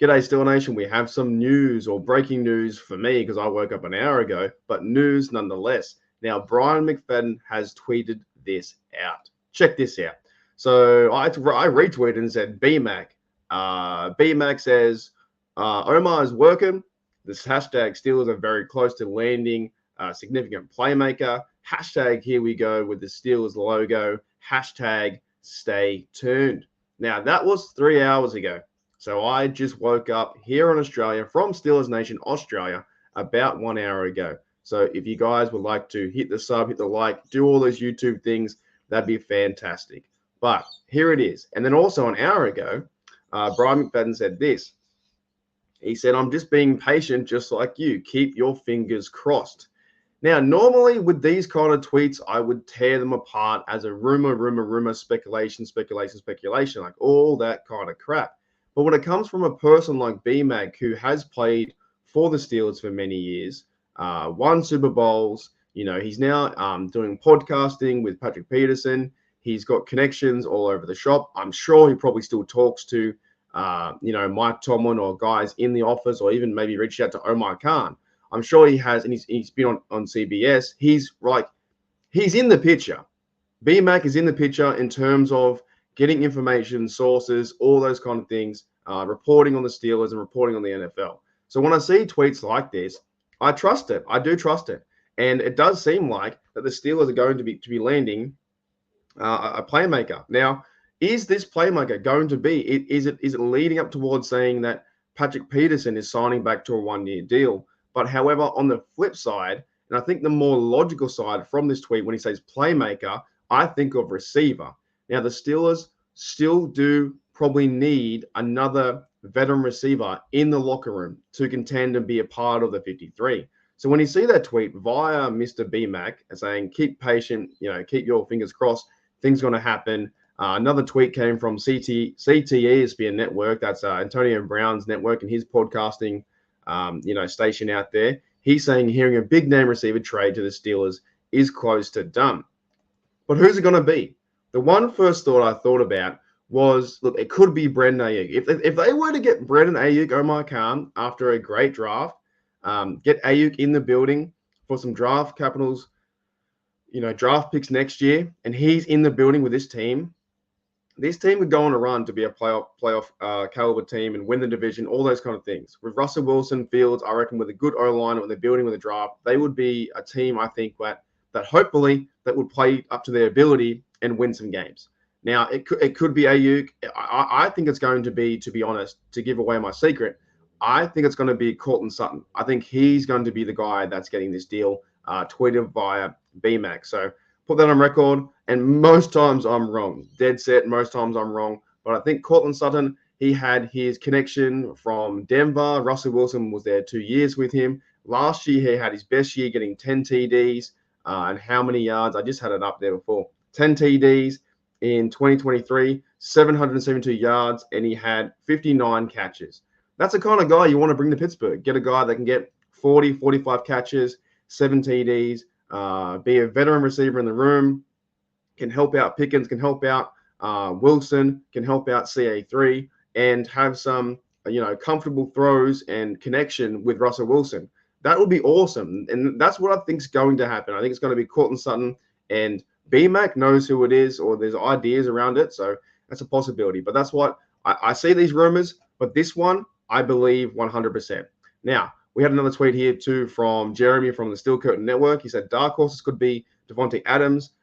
G'day, Steel Nation. We have some news or breaking news for me because I woke up an hour ago, but news nonetheless. Now, Brian McFadden has tweeted this out. Check this out. So I retweeted and said, BMAC. BMAC says, Omar is working. This hashtag Steelers are very close to landing a significant playmaker. Hashtag here we go with the Steelers logo. Hashtag stay tuned. Now, that was 3 hours ago. So I just woke up here in Australia from Steelers Nation, Australia, about 1 hour ago. So if you guys would like to hit the sub, hit the like, do all those YouTube things, that'd be fantastic. But here it is. And then also an hour ago, Brian McFadden said this. He said, I'm just being patient just like you. Keep your fingers crossed. Now, normally with these kind of tweets, I would tear them apart as a rumor, speculation, like all that kind of crap. But when it comes from a person like BMAC, who has played for the Steelers for many years, won Super Bowls, he's now doing podcasting with Patrick Peterson. He's got connections all over the shop. I'm sure he probably still talks to, Mike Tomlin or guys in the office, or even maybe reached out to Omar Khan. I'm sure he has, and he's been on CBS. He's in the picture. BMAC is in the picture in terms of getting information, sources, all those kind of things, reporting on the Steelers and reporting on the NFL. So when I see tweets like this, I trust it. I do trust it. And it does seem like that the Steelers are going to be landing a playmaker. Now, is this playmaker going to be, is it leading up towards saying that Patrick Peterson is signing back to a 1-year deal? But however, on the flip side, and I think the more logical side from this tweet, when he says playmaker, I think of receiver. Now, the Steelers still do probably need another veteran receiver in the locker room to contend and be a part of the 53. So when you see that tweet via Mr. BMAC saying, keep patient, keep your fingers crossed, things going to happen. Another tweet came from CTE ESPN network. That's Antonio Brown's network and his podcasting, station out there. He's saying hearing a big name receiver trade to the Steelers is close to done. But who's it going to be? The one first thought I thought about was, look, it could be Brandon Aiyuk. If they were to get Brandon Aiyuk, Omar Khan, after a great draft, get Aiyuk in the building for some draft capitals, draft picks next year, and he's in the building with this team would go on a run to be a playoff caliber team and win the division, all those kind of things. With Russell Wilson, Fields, I reckon with a good O-line, when they're building with a draft, they would be a team, I think, that hopefully that would play up to their ability and win some games. Now, it could be Aiyuk. I think it's going to be honest, to give away my secret, I think it's going to be Courtland Sutton. I think he's going to be the guy that's getting this deal, tweeted via BMAC. So put that on record. And most times I'm wrong. Dead set, most times I'm wrong. But I think Courtland Sutton, he had his connection from Denver. Russell Wilson was there 2 years with him. Last year, he had his best year, getting 10 TDs. And how many yards? I just had it up there before. 10 TDs in 2023, 772 yards, and he had 59 catches. That's the kind of guy you want to bring to Pittsburgh. Get a guy that can get 40, 45 catches, 7 TDs, be a veteran receiver in the room, can help out Pickens, can help out Wilson, can help out CA3, and have some, comfortable throws and connection with Russell Wilson. That would be awesome. And that's what I think is going to happen. I think it's going to be Courtland Sutton, and BMAC knows who it is, or there's ideas around it. So that's a possibility. But that's what I see these rumors. But this one, I believe 100%. Now, we had another tweet here too from Jeremy from the Steel Curtain Network. He said dark horses could be Devontae Adams,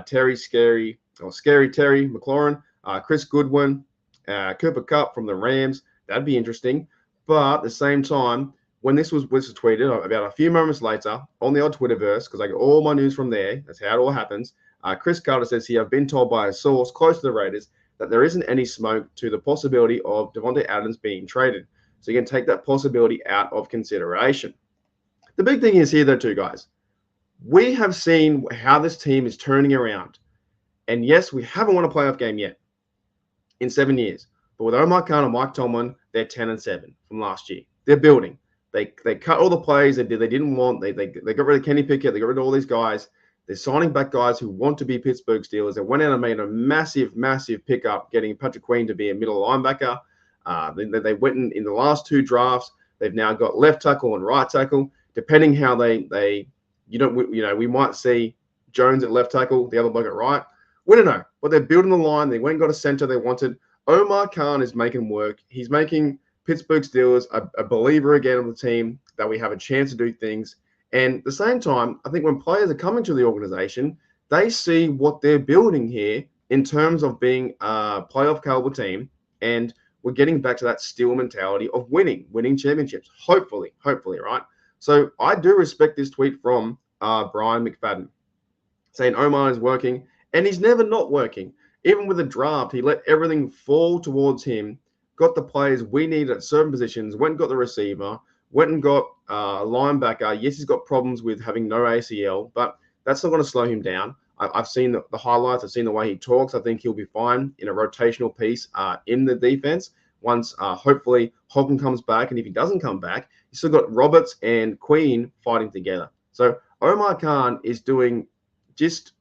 Scary Terry McLaurin, Chris Goodwin, Cooper Kupp from the Rams. That'd be interesting. But at the same time, when this was tweeted, about a few moments later on the odd Twitterverse, because I get all my news from there, that's how it all happens, Chris Carter says here, I've been told by a source close to the Raiders that there isn't any smoke to the possibility of Devontae Adams being traded. So you can take that possibility out of consideration. The big thing is here, though, too, guys. We have seen how this team is turning around. And yes, we haven't won a playoff game yet in 7 years. But with Omar Khan and Mike Tomlin, they're 10-7 from last year. They're building. They cut all the plays they didn't want. They got rid of Kenny Pickett. They got rid of all these guys. They're signing back guys who want to be Pittsburgh Steelers. They went out and made a massive, massive pickup, getting Patrick Queen to be a middle linebacker. They went in the last 2 drafts. They've now got left tackle and right tackle. Depending how we might see Jones at left tackle, the other bloke at right. We don't know. But they're building the line. They went and got a center they wanted. Omar Khan is making work. He's making Pittsburgh Steelers a believer again of the team, that we have a chance to do things. And at the same time, I think when players are coming to the organization, they see what they're building here in terms of being a playoff caliber team. And we're getting back to that Steel mentality of winning championships. Hopefully, right? So I do respect this tweet from Brian McFadden saying Omar is working, and he's never not working. Even with the draft, he let everything fall towards him, got the players we needed at certain positions, went and got the receiver, went and got a linebacker. Yes, he's got problems with having no ACL, but that's not going to slow him down. I've seen the highlights. I've seen the way he talks. I think he'll be fine in a rotational piece in the defense once hopefully Holcomb comes back. And if he doesn't come back, you still got Roberts and Queen fighting together. So Omar Khan is doing just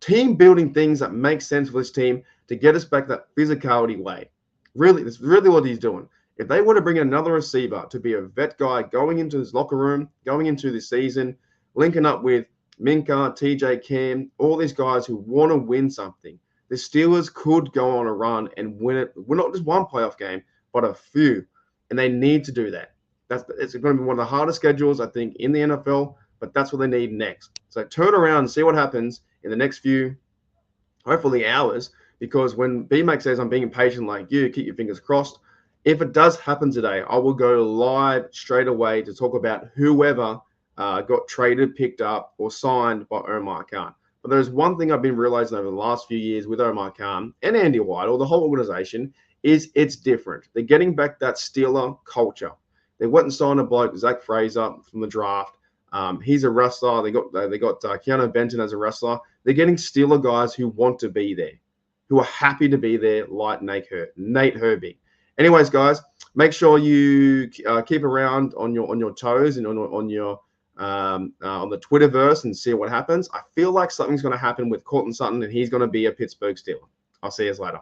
team building things that make sense for this team to get us back that physicality way. Really, that's really what he's doing. If they were to bring in another receiver to be a vet guy going into his locker room, going into this season, linking up with Minka, TJ Cam, all these guys who want to win something, the Steelers could go on a run and win it. We're not just one playoff game, but a few. And they need to do that. It's going to be one of the hardest schedules, I think, in the NFL, but that's what they need next. So turn around and see what happens in the next few, hopefully, hours, because when B-Mac says I'm being impatient like you, keep your fingers crossed. If it does happen today, I will go live straight away to talk about whoever got traded, picked up, or signed by Omar Khan. But there's one thing I've been realizing over the last few years with Omar Khan and Andy White, or the whole organization, is it's different. They're getting back that Steeler culture. They went and signed a bloke, Zach Fraser, from the draft. He's a wrestler. They got Keanu Benton as a wrestler. They're getting Steeler guys who want to be there, who are happy to be there, like Nate Herbig. Anyways, guys, make sure you keep around on your toes and on the Twitterverse and see what happens. I feel like something's going to happen with Courtland Sutton, and he's going to be a Pittsburgh Steeler. I'll see you later.